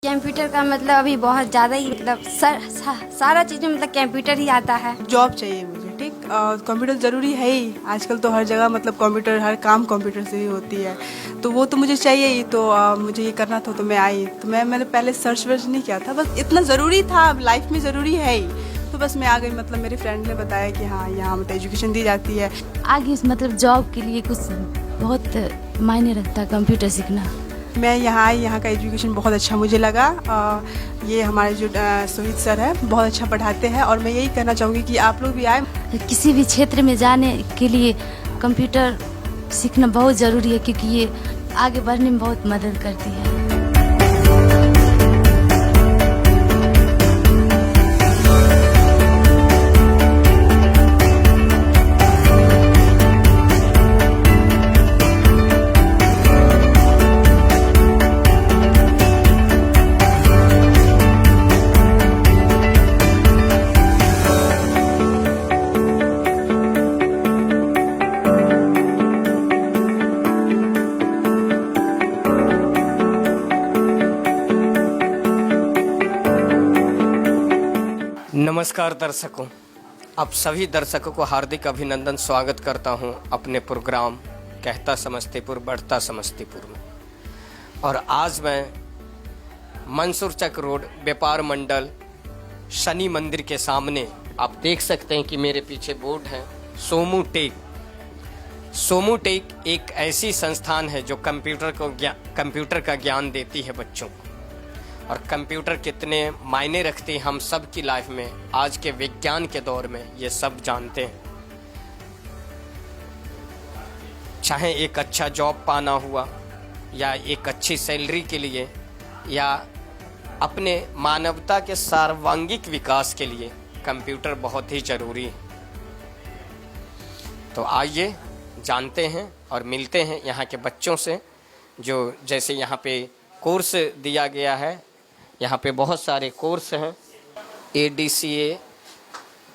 Computer का मतलब अभी बहुत ज़्यादा ही मतलब सारा चीज़ में मतलब कंप्यूटर ही आता है। जॉब चाहिए मुझे, ठीक। कंप्यूटर ज़रूरी है ही, आजकल तो हर जगह मतलब कंप्यूटर, हर काम कंप्यूटर से ही होती है, तो वो तो मुझे चाहिए ही। तो मुझे ये करना था तो मैं आई, तो मैंने पहले सर्च वर्च नहीं किया था, बस इतना ज़रूरी था, लाइफ में ज़रूरी है ही, तो बस मैं आ गई। मतलब मेरे फ्रेंड ने बताया कि हाँ यहाँ मतलब एजुकेशन दी जाती है। आगे मतलब जॉब के लिए कुछ बहुत मायने रखता है कंप्यूटर सीखना। मैं यहाँ आई, यहाँ का एजुकेशन बहुत अच्छा मुझे लगा। ये हमारे जो सोहित सर है बहुत अच्छा पढ़ाते हैं, और मैं यही कहना चाहूँगी कि आप लोग भी आए। किसी भी क्षेत्र में जाने के लिए कंप्यूटर सीखना बहुत ज़रूरी है, क्योंकि ये आगे बढ़ने में बहुत मदद करती है। नमस्कार दर्शकों, आप सभी दर्शकों को हार्दिक अभिनंदन, स्वागत करता हूं अपने प्रोग्राम कहता समस्तीपुर बढ़ता समस्तीपुर में। और आज मैं मंसूर चक रोड व्यापार मंडल शनि मंदिर के सामने, आप देख सकते हैं कि मेरे पीछे बोर्ड है सोमू टेक। सोमू टेक एक ऐसी संस्थान है जो कंप्यूटर का ज्ञान देती है बच्चों को। और कंप्यूटर कितने मायने रखते हैं हम सब की लाइफ में, आज के विज्ञान के दौर में ये सब जानते हैं। चाहे एक अच्छा जॉब पाना हुआ, या एक अच्छी सैलरी के लिए, या अपने मानवता के सर्वांगीण विकास के लिए कंप्यूटर बहुत ही जरूरी है। तो आइए जानते हैं और मिलते हैं यहाँ के बच्चों से, जो जैसे यहाँ पे कोर्स दिया गया है। यहाँ पे बहुत सारे कोर्स हैं, ADCA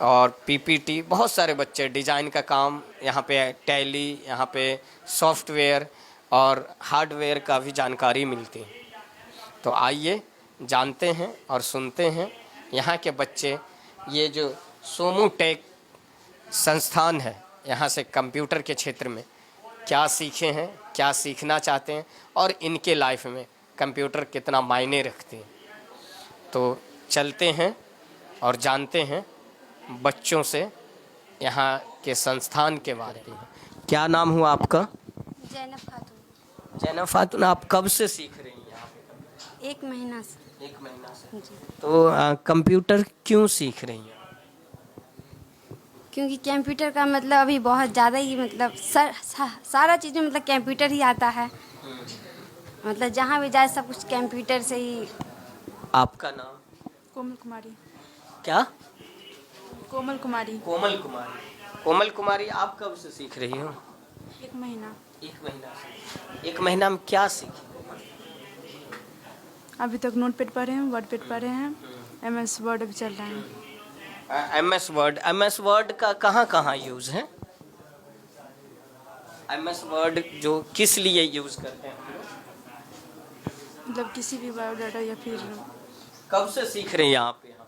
और PPT, बहुत सारे बच्चे डिज़ाइन का काम, यहाँ पे टैली, यहाँ पे सॉफ्टवेयर और हार्डवेयर का भी जानकारी मिलती है। तो आइए जानते हैं और सुनते हैं यहाँ के बच्चे, ये जो सोमू टेक संस्थान है, यहाँ से कंप्यूटर के क्षेत्र में क्या सीखे हैं, क्या सीखना चाहते हैं, और इनके लाइफ में कंप्यूटर कितना मायने रखते हैं। तो चलते हैं और जानते हैं बच्चों से यहाँ के संस्थान के बारे में। क्या नाम हुआ आपका? जैनब खातून। जैनब खातून, आप कब से सीख रही हैं यहाँ पे? 1 महीना से। 1 महीना से। जी। तो कंप्यूटर क्यों सीख रही हैं? क्योंकि कंप्यूटर का मतलब अभी बहुत ज़्यादा ही मतलब सारा चीज़ में मतलब कंप्यूटर ही आता है। मतलब जहाँ भी जाए सब कुछ कंप्यूटर से ही। आपका नाम? कोमल कुमारी। क्या? कोमल कुमारी। कोमल कुमारी। कोमल कुमारी, आप कब से सीख रही हो? 1 महीना। 1 महीना से। 1 महीना में क्या सीखी? अभी तक नोट पैड पढ़े हैं, वर्ड पैड पढ़े हैं, MS वर्ड अभी चल रहा है। MS वर्ड का कहाँ कहाँ यूज़ है? MS वर्ड जो किस लिए यूज़ करते हैं? मतलब किसी भी बायोडाटा या फिर। कब से सीख रही हैं आप यहाँ?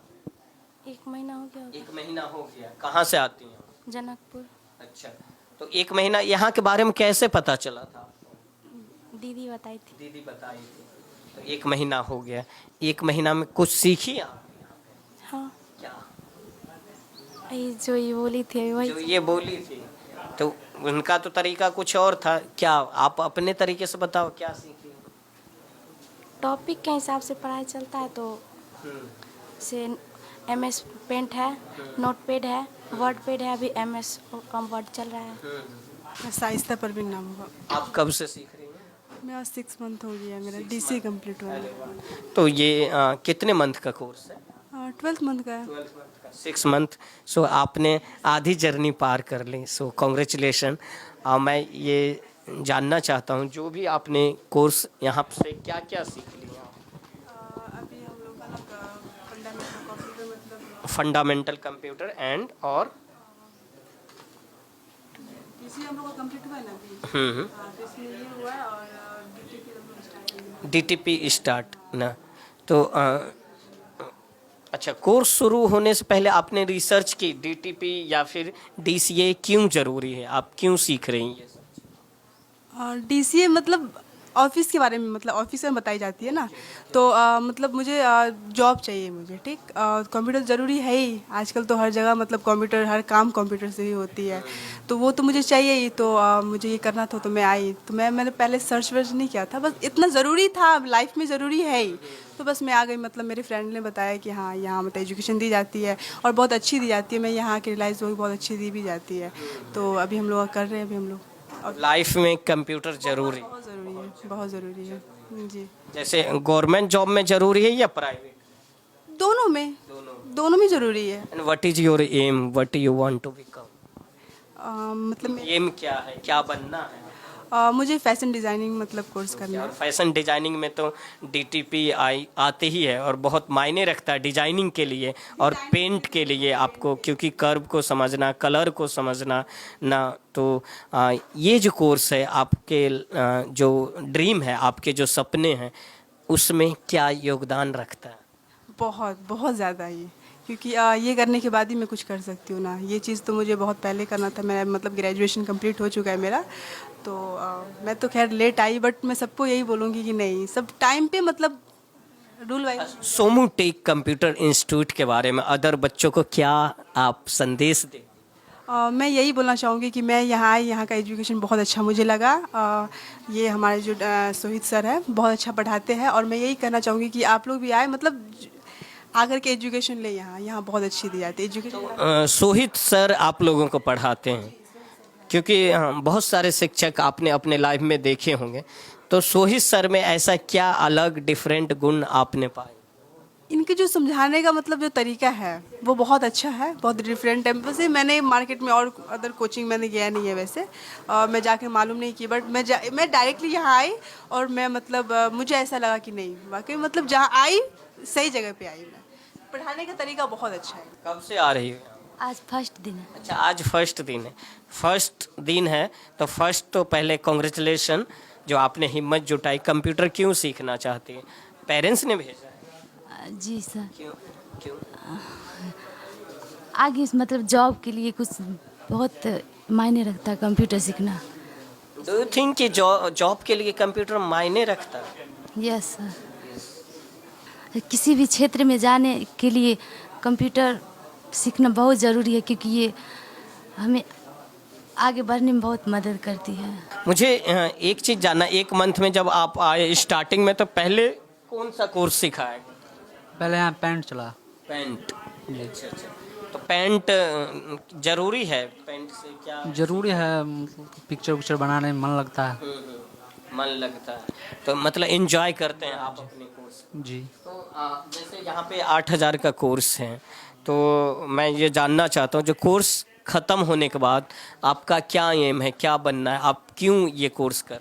1 महीना हो गया। 1 महीना हो गया। कहाँ से आती हैं? जनकपुर। अच्छा, तो 1 महीना यहाँ के बारे में कैसे पता चला था? दीदी बताई थी। दीदी बताई थी। तो 1 महीना हो गया। 1 महीना में कुछ सीखी आप? हाँ, क्या? जो ये बोली थी वही। जो ये बोली थी, तो उनका तो तरीका कुछ और था, क्या आप अपने तरीके से बताओ क्या सीखी? टॉपिक के हिसाब से पढ़ाई चलता है, तो से MS पेंट है, नोट पैड है, वर्ड पैड है, अभी MS कम वर्ड चल रहा है। साइस्ता पर भी नाम होगा। आप कब से सीख रही हैं? मेरा 6 मंथ हो गया, मेरा DC कंप्लीट हुआ है। तो ये कितने मंथ का कोर्स है? 12th मंथ का है। 6 मंथ। सो आपने आधी जर्नी पार कर ली, सो कॉन्ग्रेचुलेशन। मैं ये जानना चाहता हूँ, जो भी आपने कोर्स यहाँ से क्या क्या सीख लिया? अभी हम लोग का फंडामेंटल कंप्यूटर, मतलब फंडामेंटल कंप्यूटर एंड और DC हम लोग का कंप्लीट हुआ है ना अभी। तो इसमें ये हुआ है, और DTP हम लोग स्टार्ट किया। DTP स्टार्ट ना। तो अच्छा, कोर्स शुरू होने से पहले आपने रिसर्च की डीटीपी या फिर डीसीए क्यों ज़रूरी है, आप क्यों सीख रही हैं ये सब? डीसीए मतलब ऑफिस के बारे में, मतलब ऑफिस में बताई जाती है ना, तो मतलब मुझे जॉब चाहिए मुझे, ठीक। कंप्यूटर ज़रूरी है ही, आजकल तो हर जगह मतलब कंप्यूटर, हर काम कंप्यूटर से ही होती है, तो वो तो मुझे चाहिए ही। तो मुझे ये करना था तो मैं आई, तो मैंने पहले सर्च वर्च नहीं किया था, बस इतना ज़रूरी था, लाइफ में ज़रूरी है ही, तो बस मैं आ गई। मतलब मेरे फ्रेंड ने बताया कि हाँ यहाँ मतलब एजुकेशन दी जाती है और बहुत अच्छी दी जाती है। मैं यहाँ के रियलाइज़ हुई बहुत अच्छी दी भी जाती है, तो अभी हम लोग कर रहे हैं अभी हम लोग। और लाइफ में कंप्यूटर ज़रूरी, बहुत ज़रूरी है, बहुत ज़रूरी है जी। जैसे गवर्नमेंट जॉब में ज़रूरी है या प्राइवेट? दोनों में, दोनों में ज़रूरी है। And what is your aim, what you want to become? मतलब एम क्या है, क्या बनना है? मुझे फैशन डिज़ाइनिंग मतलब कोर्स करना और है। फैशन डिजाइनिंग में तो डीटीपी आई आते ही है और बहुत मायने रखता है डिजाइनिंग के लिए और पेंट के लिए आपको, क्योंकि कर्व को समझना, कलर को समझना ना। तो ये जो कोर्स है आपके, जो ड्रीम है, आपके जो सपने हैं, उसमें क्या योगदान रखता है? बहुत बहुत ज़्यादा ही, क्योंकि ये करने के बाद ही मैं कुछ कर सकती हूँ ना। ये चीज़ तो मुझे बहुत पहले करना था। मैं मतलब ग्रेजुएशन कंप्लीट हो चुका है मेरा, तो मैं तो खैर लेट आई, बट मैं सबको यही बोलूँगी कि नहीं, सब टाइम पे मतलब rule wise. Somu tech computer institute के बारे में अदर बच्चों को क्या आप संदेश दें? मैं यही बोलना चाहूँगी कि मैं यहाँ आई, यहाँ का एजुकेशन बहुत अच्छा मुझे लगा। ये हमारे जो सोहित सर है बहुत अच्छा पढ़ाते हैं, और मैं यही कहना चाहूँगी कि आप लोग भी आए, मतलब आकर के एजुकेशन ले। यहाँ यहाँ बहुत अच्छी दी जाती है एजुकेशन। सोहित सर आप लोगों को पढ़ाते हैं, क्योंकि बहुत सारे शिक्षक आपने अपने लाइफ में देखे होंगे, तो सोहित सर में ऐसा क्या अलग डिफरेंट गुण आपने पाए? इनके जो समझाने का मतलब जो तरीका है वो बहुत अच्छा है, बहुत डिफरेंट है। वैसे मैंने मार्केट में और अदर कोचिंग मैंने गया नहीं है वैसे, मैं जाके मालूम नहीं की, बट मैं डायरेक्टली यहाँ आई, और मैं मतलब मुझे ऐसा लगा कि नहीं, वाकई मतलब जहाँ आई सही जगह पे आई। मैं पढ़ाने का तरीका बहुत अच्छा है। कब से आ रही हो? आज फर्स्ट दिन है। अच्छा, आज फर्स्ट दिन है। फर्स्ट दिन है तो फर्स्ट तो पहले कॉन्ग्रेचुलेशन, जो आपने हिम्मत जुटाई। कंप्यूटर क्यों सीखना चाहती हैं? पेरेंट्स ने भेजा है? जी सर, क्यों क्यों? आगे मतलब जॉब के लिए कुछ बहुत मायने रखता है कंप्यूटर सीखना। डू यू थिंक कि जॉब के लिए कंप्यूटर मायने रखता है? यस सर, किसी भी क्षेत्र में जाने के लिए कंप्यूटर सीखना बहुत ज़रूरी है, क्योंकि ये हमें आगे बढ़ने में बहुत मदद करती है। मुझे एक चीज़ जानना, एक मंथ में जब आप आए स्टार्टिंग में, तो पहले कौन सा कोर्स सिखाया? पहले यहाँ पैंट चला। पेंट। अच्छा अच्छा, तो पेंट जरूरी है? पेंट से क्या जरूरी है, पिक्चर उक्चर बनाने में मन लगता है। मन लगता है, तो मतलब एंजॉय करते हैं आप अपने कोर्स? जी। तो जैसे यहाँ पे 8,000 का कोर्स है, तो मैं ये जानना चाहता हूँ, जो कोर्स ख़त्म होने के बाद आपका क्या एम है, क्या बनना है, आप क्यों ये कोर्स कर?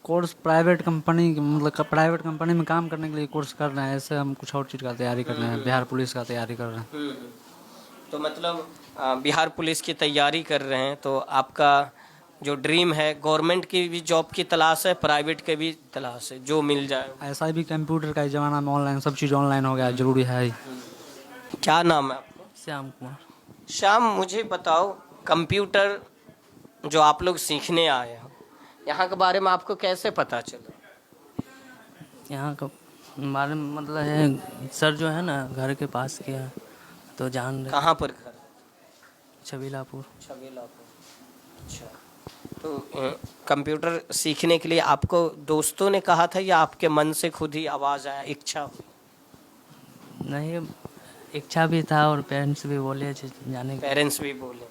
कोर्स प्राइवेट कंपनी, मतलब प्राइवेट कंपनी में काम करने के लिए कोर्स कर रहे हैं। ऐसे हम कुछ और चीज़ का तैयारी कर रहे हैं, बिहार पुलिस का तैयारी कर रहे हैं। तो मतलब बिहार पुलिस की तैयारी कर रहे हैं, तो आपका जो ड्रीम है, गवर्नमेंट की भी जॉब की तलाश है, प्राइवेट के भी तलाश है, जो मिल जाए? ऐसा भी कंप्यूटर का ज़माना में ऑनलाइन सब चीज़ ऑनलाइन हो गया है, जरूरी है ही। क्या नाम है आपका? श्याम कुमार। श्याम, मुझे बताओ, कंप्यूटर जो आप लोग सीखने आए हो, यहाँ के बारे में आपको कैसे पता चला? यहाँ का बारे में मतलब है, सर जो है ना घर के पास के हैं, तो जान रहे। कहाँ पर घर? छबीलापुर। छबीलापुर। अच्छा, तो कंप्यूटर सीखने के लिए आपको दोस्तों ने कहा था या आपके मन से खुद ही आवाज़ आया, इच्छा हुई? नहीं, इच्छा भी था और पेरेंट्स भी बोले जाने के। पेरेंट्स भी बोले।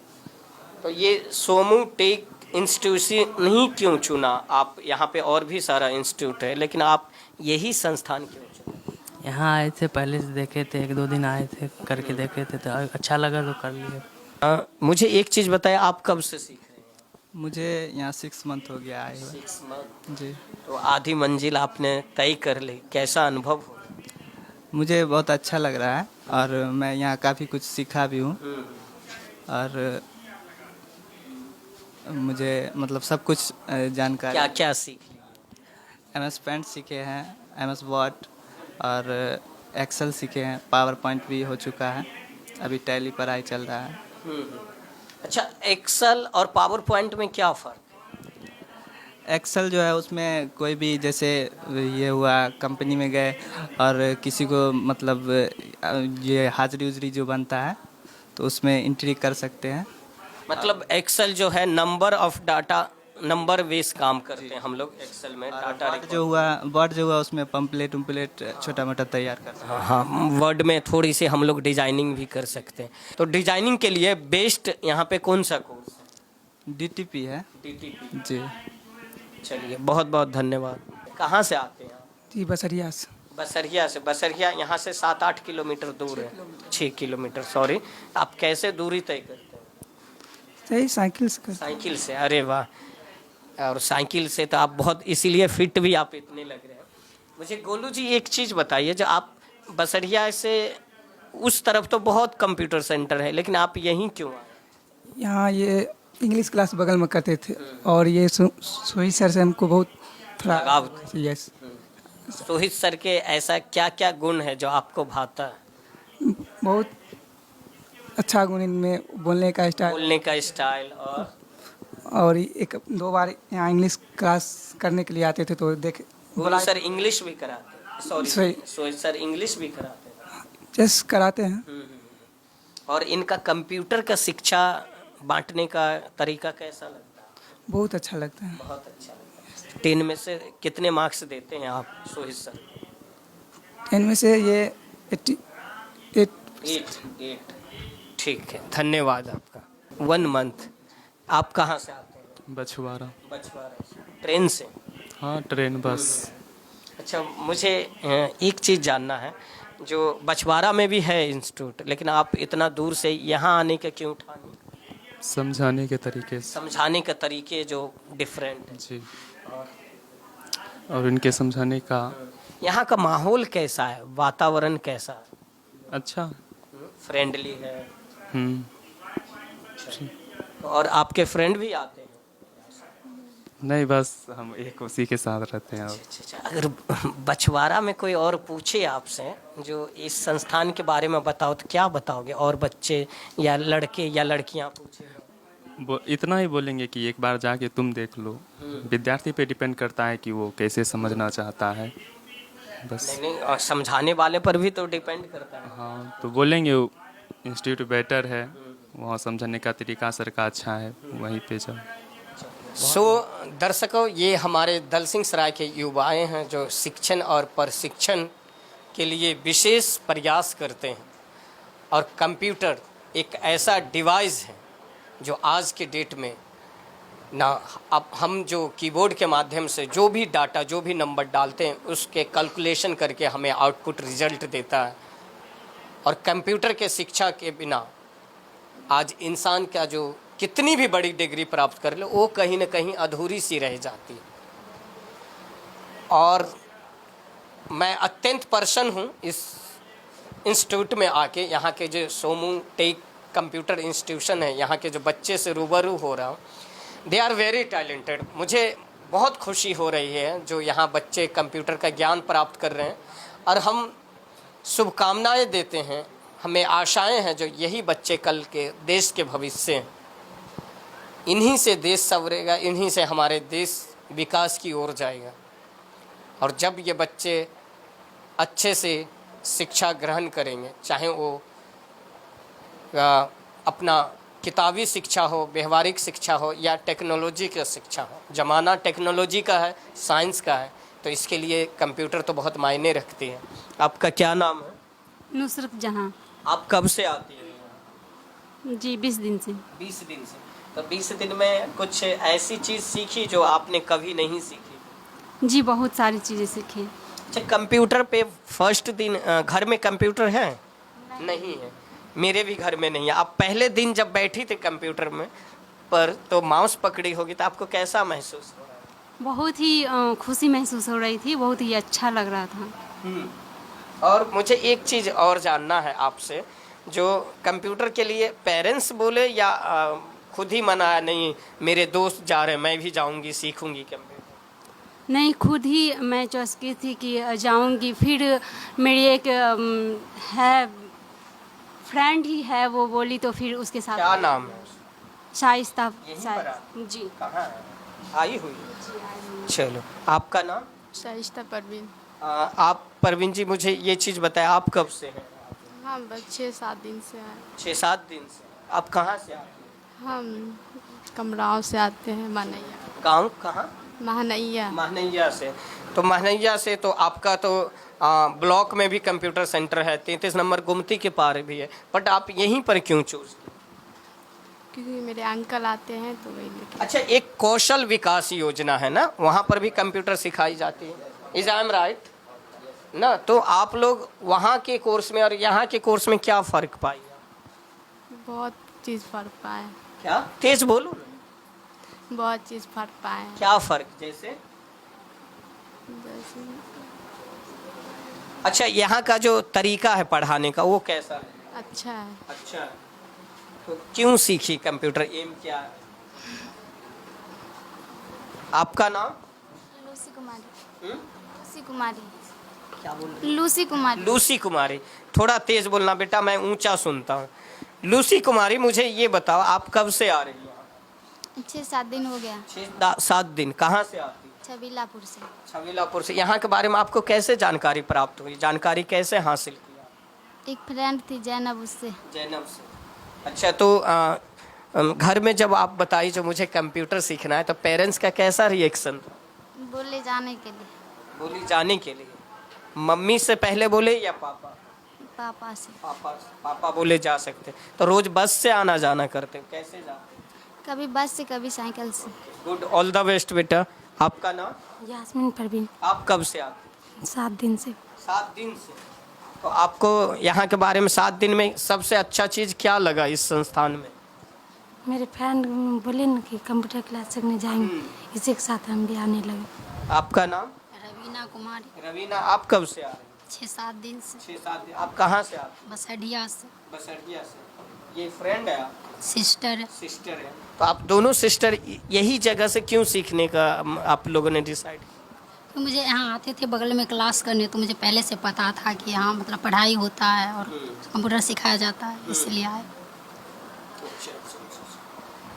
तो ये सोमू टेक इंस्टीट्यूशन नहीं क्यों चुना आप? यहाँ पे और भी सारा इंस्टीट्यूट है, लेकिन आप यही संस्थान क्यों चुना? यहाँ आए थे, पहले से देखे थे, 1-2 दिन आए थे, करके देखे थे, तो अच्छा लगा तो कर लिए। मुझे एक चीज़ बताएं, आप कब से सीख रहे हैं? मुझे यहाँ 6 मंथ हो गया आए हुए। 6 मंथ। जी। तो आधी मंजिल आपने तय कर ली, कैसा अनुभव हो? मुझे बहुत अच्छा लग रहा है, और मैं यहाँ काफ़ी कुछ सीखा भी हूँ, और मुझे मतलब सब कुछ जानकारी। क्या क्या सीख लिया? MS पेंट सीखे हैं, MS वर्ड, और एक्सेल सीखे हैं, पावर पॉइंट भी हो चुका है, अभी टैली पढ़ाई चल रहा है। अच्छा, एक्सेल और पावर पॉइंट में क्या फ़र्क? एक्सेल जो है उसमें कोई भी जैसे ये हुआ कंपनी में गए और किसी को मतलब ये हाजिरी उजरी जो बनता है तो उसमें एंट्री कर सकते हैं। मतलब एक्सेल जो है number of data, number base काम करते हैं हम लोग एक्सेल में। डाटा वर्ड जो हुआ उसमें पम्पलेट उम्पलेट छोटा मोटा तैयार कर सकते हैं। हाँ, वर्ड में थोड़ी सी हम लोग डिजाइनिंग भी कर सकते हैं। तो डिजाइनिंग के लिए बेस्ट यहाँ पे कौन सा कोर्स है? DTP है। DTP। जी चलिए, बहुत बहुत धन्यवाद। कहाँ से आते हैं आप? जी बसरिया से। बसरिया से। बसरिया यहाँ से 7-8 किलोमीटर दूर है। 6 किलोमीटर, सॉरी। आप कैसे दूरी तय करते हैं? सही साइकिल से कर। साइकिल से? अरे वाह! और साइकिल से तो आप बहुत, इसीलिए फिट भी आप इतने लग रहे हैं। मुझे गोलू जी एक चीज़ बताइए, जो आप बसरिया से उस तरफ तो बहुत कंप्यूटर सेंटर है, लेकिन आप यहीं क्यों आए? यहाँ ये इंग्लिश क्लास बगल में करते थे और ये सोहित सर से हमको बहुत थोड़ा लगाव था। यस। सोहित सर के ऐसा क्या क्या गुण है जो आपको भाता है? बहुत अच्छा गुण इनमें, बोलने का स्टाइल। बोलने का स्टाइल। और एक दो बार यहाँ इंग्लिश क्लास करने के लिए आते थे तो देख गोलू सर इंग्लिश भी कराते? सॉरी, सही। सोहित सर इंग्लिश भी कराते हैं? जस्ट कराते हैं। और इनका कंप्यूटर का शिक्षा बांटने का तरीका कैसा लगता है? बहुत अच्छा लगता है। बहुत अच्छा लगता है। 10 में से कितने मार्क्स देते हैं आप सोहित सर? 10 में से ये 88। 8। ठीक है, धन्यवाद आपका। 1 मंथ। आप कहाँ से आते हैं? बछवाड़ा। बछवाड़ा से। ट्रेन से? हाँ, ट्रेन बस। अच्छा, मुझे एक चीज़ जानना है, जो बछवाड़ा में भी है इंस्टीट्यूट, लेकिन आप इतना दूर से यहाँ आने का क्यों ठानी? समझाने के तरीके से। समझाने का तरीके जो डिफरेंट है। जी। और इनके समझाने का। यहाँ का माहौल कैसा है, वातावरण कैसा है? अच्छा। फ्रेंडली है? हम्म। और आपके फ्रेंड भी आते हैं? नहीं, बस हम एक उसी के साथ रहते हैं। अच्छा। अगर बछवाड़ा में कोई और पूछे आपसे जो इस संस्थान के बारे में बताओ तो क्या बताओगे? और बच्चे या लड़के या लड़कियां पूछे? इतना ही बोलेंगे कि एक बार जाके तुम देख लो। विद्यार्थी पे डिपेंड करता है कि वो कैसे समझना चाहता है, बस। नहीं, और समझाने वाले पर भी तो डिपेंड करता है। हाँ, तो बोलेंगे इंस्टीट्यूट बेटर है, वहाँ समझाने का तरीका सर का अच्छा है, वहीं पे जाओ। दर्शकों, ये हमारे दलसिंह सराय के युवाएं हैं जो शिक्षण और प्रशिक्षण के लिए विशेष प्रयास करते हैं। और कंप्यूटर एक ऐसा डिवाइस है जो आज के डेट में ना, अब हम जो कीबोर्ड के माध्यम से जो भी डाटा, जो भी नंबर डालते हैं, उसके कैलकुलेशन करके हमें आउटपुट रिजल्ट देता है। और कंप्यूटर के शिक्षा के बिना आज इंसान का जो कितनी भी बड़ी डिग्री प्राप्त कर ले, वो कहीं ना कहीं अधूरी सी रह जाती है। और मैं अत्यंत प्रसन्न हूँ इस इंस्टीट्यूट में आके, यहाँ के जो सोमू टेक कंप्यूटर इंस्टीट्यूशन है, यहाँ के जो बच्चे से रूबरू हो रहा हूँ। They are very talented. मुझे बहुत खुशी हो रही है जो यहाँ बच्चे कंप्यूटर का ज्ञान प्राप्त कर रहे हैं। और हम शुभकामनाएं देते हैं, हमें आशाएं हैं जो यही बच्चे कल के देश के भविष्य हैं। इन्हीं से देश संवरेगा, इन्हीं से हमारे देश विकास की ओर जाएगा। और जब ये बच्चे अच्छे से शिक्षा ग्रहण करेंगे, चाहे वो अपना किताबी शिक्षा हो, व्यवहारिक शिक्षा हो या टेक्नोलॉजी की शिक्षा हो, ज़माना टेक्नोलॉजी का है, साइंस का है, तो इसके लिए कंप्यूटर तो बहुत मायने रखती है। आपका क्या नाम है? नुसरत जहाँ। आप कब से आती हैं? जी 20 दिन से। 20 दिन से। तो 20 दिन में कुछ ऐसी चीज़ सीखी जो आपने कभी नहीं सीखी? जी बहुत सारी चीज़ें सीखी। अच्छा, कंप्यूटर पे फर्स्ट दिन घर में कंप्यूटर है? नहीं है, मेरे भी घर में नहीं है। आप पहले दिन जब बैठी थी कंप्यूटर में पर तो माउस पकड़ी होगी, तो आपको कैसा महसूस हो रहा है? बहुत ही खुशी महसूस हो रही थी, बहुत ही अच्छा लग रहा था। और मुझे एक चीज़ और जानना है आपसे, जो कंप्यूटर के लिए पेरेंट्स बोले या खुद ही मना, नहीं मेरे दोस्त जा रहे हैं मैं भी जाऊंगी सीखूंगी कंप्यूटर? नहीं, खुद ही मैं चॉइस की थी कि जाऊंगी। फिर मेरी एक है फ्रेंड ही है, वो बोली तो फिर उसके साथ। क्या नाम है? शाइस्ता। यहीं पर है? जी। कहाँ है? आई हुई है? चलो, आपका नाम? शाइस्ता परवीन। आप परवीन जी, मुझे ये चीज़ बताएं, आप कब से हैं? हम बस 6-7 दिन से हैं। 6-7 दिन से। आप कहाँ से आते हैं? हम कमराव से आते हैं, महनैया। गाँव कहाँ? महनैया। महनैया से। तो महनैया से तो आपका तो ब्लॉक में भी कंप्यूटर सेंटर है, 33 नंबर गुमती के पार भी है, बट आप यहीं पर क्यों चूज? क्योंकि मेरे अंकल आते हैं तो वही लेके। अच्छा, एक कौशल विकास योजना है ना, वहाँ पर भी कंप्यूटर सिखाई जाती है, इज आई एम राइट ना? तो आप लोग वहाँ के कोर्स में और यहाँ के कोर्स में क्या फ़र्क पाए? बहुत चीज़ फर्क पाए। क्या? तेज बोलो। बहुत चीज़ फर्क पाए। क्या फ़र्क? जैसे अच्छा, यहाँ का जो तरीका है पढ़ाने का वो कैसा है? अच्छा है। अच्छा, तो क्यों सीखी कंप्यूटर? एम क्या है? आपका नाम? लूसी कुमारी। लूसी कुमारी। क्या बोल रही? लूसी कुमारी। लूसी कुमारी। थोड़ा तेज बोलना बेटा, मैं ऊंचा सुनता हूँ। लूसी कुमारी, मुझे ये बताओ, आप कब से आ रही हैं? 6-7 दिन हो गया। 6-7 दिन। कहाँ से आती? छबीलापुर से। छबीलापुर से। यहाँ के बारे में आपको कैसे जानकारी प्राप्त हुई? जानकारी कैसे हासिल किया? एक फ्रेंड थी जैनब, उससे। जैनब से। अच्छा, तो घर में जब आप बताई जो मुझे कंप्यूटर सीखना है, तो पेरेंट्स का कैसा रिएक्शन था? बोले जाने के लिए। बोली जाने के लिए। मम्मी से पहले बोले या पापा? पापा से। पापा बोले जा सकते। तो रोज बस से आना जाना करते हो? कैसे जाते? कभी बस से, कभी साइकिल से। गुड, ऑल द बेस्ट बेटा। आपका नाम? यास्मीन परवीन। आप कब से आते? 7 दिन से। 7 दिन से। तो आपको यहाँ के बारे में 7 दिन में सबसे अच्छा चीज़ क्या लगा इस संस्थान में? मेरे फ्रेंड बोले ना कि कंप्यूटर क्लास सीखने जाएंगे, इसी के साथ हम भी आने लगे। आपका नाम? रवीना कुमारी। रवीना, आप कब से आ रहे हैं? 6-7 दिन से। 6-7 दिन। आप कहाँ से आते हैं? बसडिया से। बसड़िया से। ये फ्रेंड है आप? सिस्टर है। सिस्टर है। तो आप दोनों सिस्टर यही जगह से क्यों सीखने का आप लोगों ने डिसाइड? तो मुझे यहाँ आते थे बगल में क्लास करने, तो मुझे पहले से पता था कि यहाँ मतलब पढ़ाई होता है और कंप्यूटर सिखाया जाता है, इसलिए आए।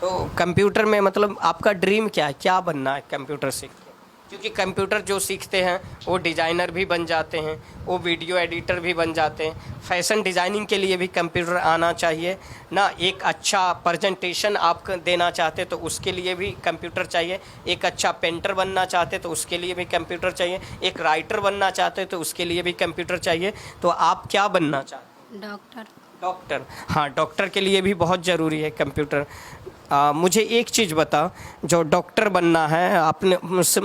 तो कंप्यूटर में मतलब आपका ड्रीम क्या है? क्या बनना है कंप्यूटर सीख के? क्योंकि कंप्यूटर जो सीखते हैं वो डिज़ाइनर भी बन जाते हैं, वो वीडियो एडिटर भी बन जाते हैं। फैशन डिज़ाइनिंग के लिए भी कंप्यूटर आना चाहिए ना। एक अच्छा प्रेजेंटेशन आप देना चाहते तो उसके लिए भी कंप्यूटर चाहिए। एक अच्छा पेंटर बनना चाहते तो उसके लिए भी कंप्यूटर चाहिए। एक राइटर बनना चाहते तो उसके लिए भी कंप्यूटर चाहिए। तो आप क्या बनना चाहते? डॉक्टर। डॉक्टर। हाँ, डॉक्टर के लिए भी बहुत ज़रूरी है कंप्यूटर। मुझे एक चीज़ बता, जो डॉक्टर बनना है आपने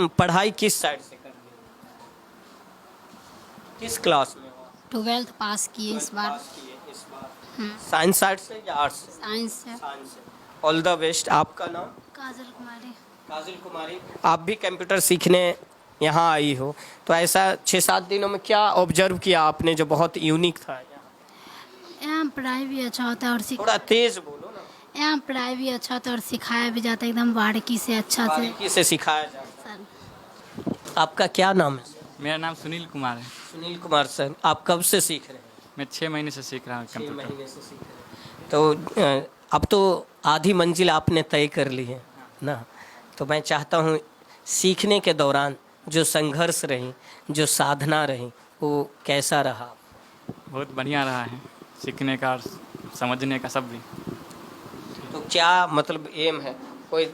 पढ़ाई किस साइड से कर ली? किस क्लास में हो? 12th पास किए इस बार। पास किए इस बार। साइंस साइड से या आर्ट्स से? साइंस से। साइंस से। All the best. आपका नाम? काजल कुमारी। काजल कुमारी। आप भी कंप्यूटर सीखने यहाँ आई हो, तो ऐसा 6-7 दिनों में क्या ऑब्जर्व किया आपने जो बहुत यूनिक था? यहाँ पढ़ाई भी अच्छा होता है और थोड़ा तेज बोलो ना। यहाँ पढ़ाई भी अच्छा होता है और सिखाया भी जाता है एकदम बारीकी से, अच्छा से। बारीकी से सिखाया जाता है। सर। आपका क्या नाम है? मेरा नाम सुनील कुमार है। सुनील कुमार सर, आप कब से सीख रहे हैं? मैं 6 महीने से सीख रहा हूँ 6 कंप्यूटर। महीने से सीख रहे हैं। तो अब तो आधी मंजिल आपने तय कर ली है ना। तो मैं चाहता हूँ सीखने के दौरान जो संघर्ष रही, जो साधना रही, वो कैसा रहा? बहुत बढ़िया रहा है, सीखने का और समझने का सब भी। तो क्या मतलब एम है? कोई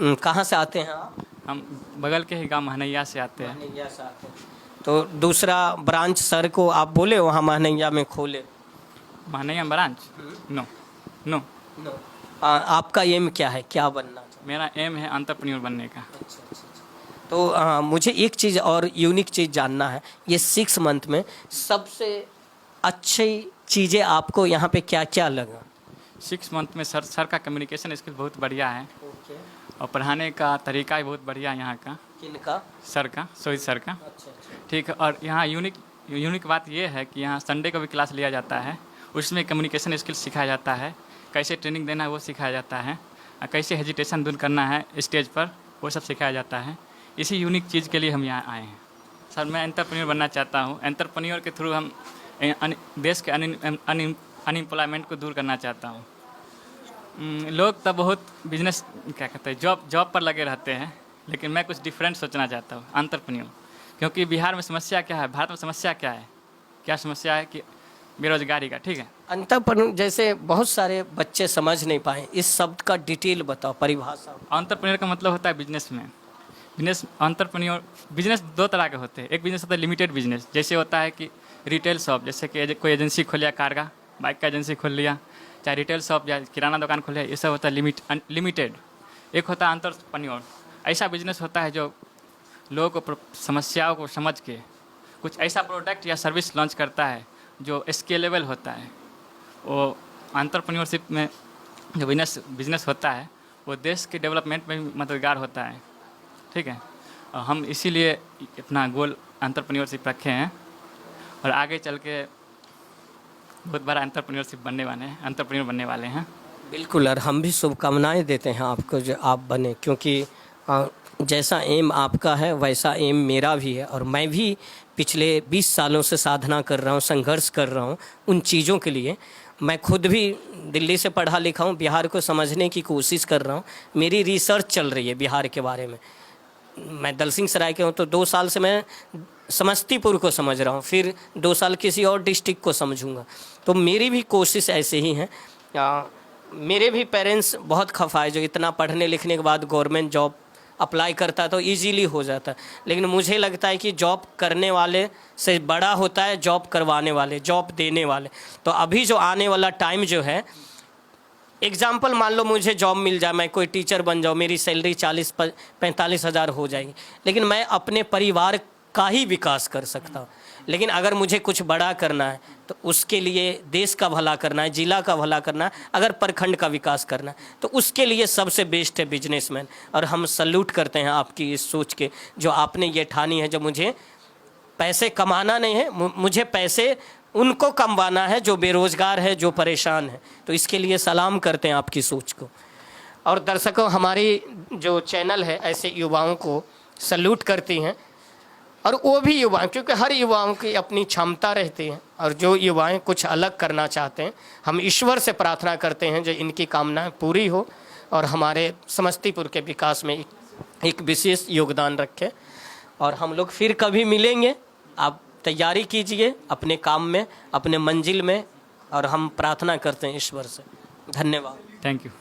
कहाँ से आते हैं आप? हम बगल के ही गांव महनैया से आते हैं। महनैया से आते हैं। तो दूसरा ब्रांच सर को आप बोले वहाँ महनैया में खोले? महनैया ब्रांच? No no. आपका एम क्या है? क्या बनना चाहिए? मेरा एम है एंटरप्रेन्योर बनने का। तो मुझे एक चीज़ और यूनिक चीज़ जानना है। ये 6 मंथ में सबसे अच्छी चीज़ें आपको यहाँ पे क्या क्या लगा? 6 मंथ में सर का कम्युनिकेशन स्किल बहुत बढ़िया है। और पढ़ाने का तरीका भी बहुत बढ़िया है यहाँ का। किनका? सर का, सोहित सर का। ठीक है। और यहाँ यूनिक बात ये है कि यहाँ संडे को भी क्लास लिया जाता है, उसमें कम्युनिकेशन स्किल सिखाया जाता है, कैसे ट्रेनिंग देना है वो सिखाया जाता है, कैसे हेजिटेशन दूर करना है स्टेज पर वो सब सिखाया जाता है। इसी यूनिक चीज़ के लिए हम यहाँ आए हैं। सर मैं एंटरप्रेन्योर बनना चाहता हूँ। एंटरप्रेन्योर के थ्रू हम देश के अनएम्प्लॉयमेंट को दूर करना चाहता हूँ। लोग तो बहुत बिजनेस क्या कहते हैं जॉब पर लगे रहते हैं, लेकिन मैं कुछ डिफरेंट सोचना चाहता हूँ एंटरप्रेन्योर। क्योंकि बिहार में समस्या क्या है, भारत में समस्या क्या है, क्या समस्या है कि बेरोजगारी का। ठीक है, एंटरप्रेन्योर जैसे बहुत सारे बच्चे समझ नहीं पाए, इस शब्द का डिटेल बताओ, परिभाषा। एंटरप्रेन्योर का मतलब होता है बिजनेसमैन। एंटरप्रेन्योर बिजनेस दो तरह के होते हैं। एक बिजनेस होता है लिमिटेड बिजनेस, जैसे होता है कि रिटेल शॉप, जैसे कि कोई एजेंसी खोल लिया, कार का बाइक का एजेंसी खोल लिया, चाहे रिटेल शॉप या किराना दुकान खोल लिया, ये सब होता है लिमिटेड। एक होता है एंटरप्रेन्योर, ऐसा बिजनेस होता है जो लोगों को समस्याओं को समझ के कुछ ऐसा प्रोडक्ट या सर्विस लॉन्च करता है जो स्केलेबल होता है। वो एंटरप्रेन्योरशिप में जो बिजनेस होता है वो देश के डेवलपमेंट में भी मददगार होता है। ठीक है, और हम इसीलिए अपना गोल एंटरप्रेन्योरशिप रखे हैं और आगे चल के बहुत बड़ा एंटरप्रेन्योरशिप एंटरप्रेन्योर बनने वाले हैं। बिल्कुल, और हम भी शुभकामनाएं देते हैं आपको जो आप बने, क्योंकि जैसा एम आपका है वैसा एम मेरा भी है। और मैं भी पिछले 20 सालों से साधना कर रहा हूँ, संघर्ष कर रहा हूँ उन चीज़ों के लिए। मैं खुद भी दिल्ली से पढ़ा लिखा हूँ, बिहार को समझने की कोशिश कर रहा हूँ। मेरी रिसर्च चल रही है बिहार के बारे में। मैं दलसिंह सराय के हूँ, तो 2 साल से मैं समस्तीपुर को समझ रहा हूँ, फिर 2 साल किसी और डिस्ट्रिक्ट को समझूंगा। तो मेरी भी कोशिश ऐसे ही है। मेरे भी पेरेंट्स बहुत खफाए, जो इतना पढ़ने लिखने के बाद गवर्नमेंट जॉब अप्लाई करता तो इजीली हो जाता, लेकिन मुझे लगता है कि जॉब करने वाले से बड़ा होता है जॉब करवाने वाले, जॉब देने वाले। तो अभी जो आने वाला टाइम जो है, एग्जाम्पल मान लो मुझे जॉब मिल जाए, मैं कोई टीचर बन जाऊँ, मेरी सैलरी 40-45 हज़ार हो जाएगी, लेकिन मैं अपने परिवार का ही विकास कर सकता हूँ। लेकिन अगर मुझे कुछ बड़ा करना है तो उसके लिए देश का भला करना है, जिला का भला करना है, अगर प्रखंड का विकास करना है, तो उसके लिए सबसे बेस्ट है बिजनेसमैन। और हम सल्यूट करते हैं आपकी इस सोच के, जो आपने ये ठानी है। जो मुझे पैसे कमाना नहीं है, मुझे पैसे उनको कमवाना है जो बेरोज़गार है, जो परेशान है। तो इसके लिए सलाम करते हैं आपकी सोच को। और दर्शकों, हमारी जो चैनल है ऐसे युवाओं को सल्यूट करती हैं, और वो भी युवा, क्योंकि हर युवाओं की अपनी क्षमता रहती है, और जो युवाएं कुछ अलग करना चाहते हैं, हम ईश्वर से प्रार्थना करते हैं जो इनकी कामनाएं पूरी हो और हमारे समस्तीपुर के विकास में एक विशेष योगदान रखे। और हम लोग फिर कभी मिलेंगे, आप तैयारी कीजिए अपने काम में, अपने मंजिल में, और हम प्रार्थना करते हैं ईश्वर से। धन्यवाद। Thank you.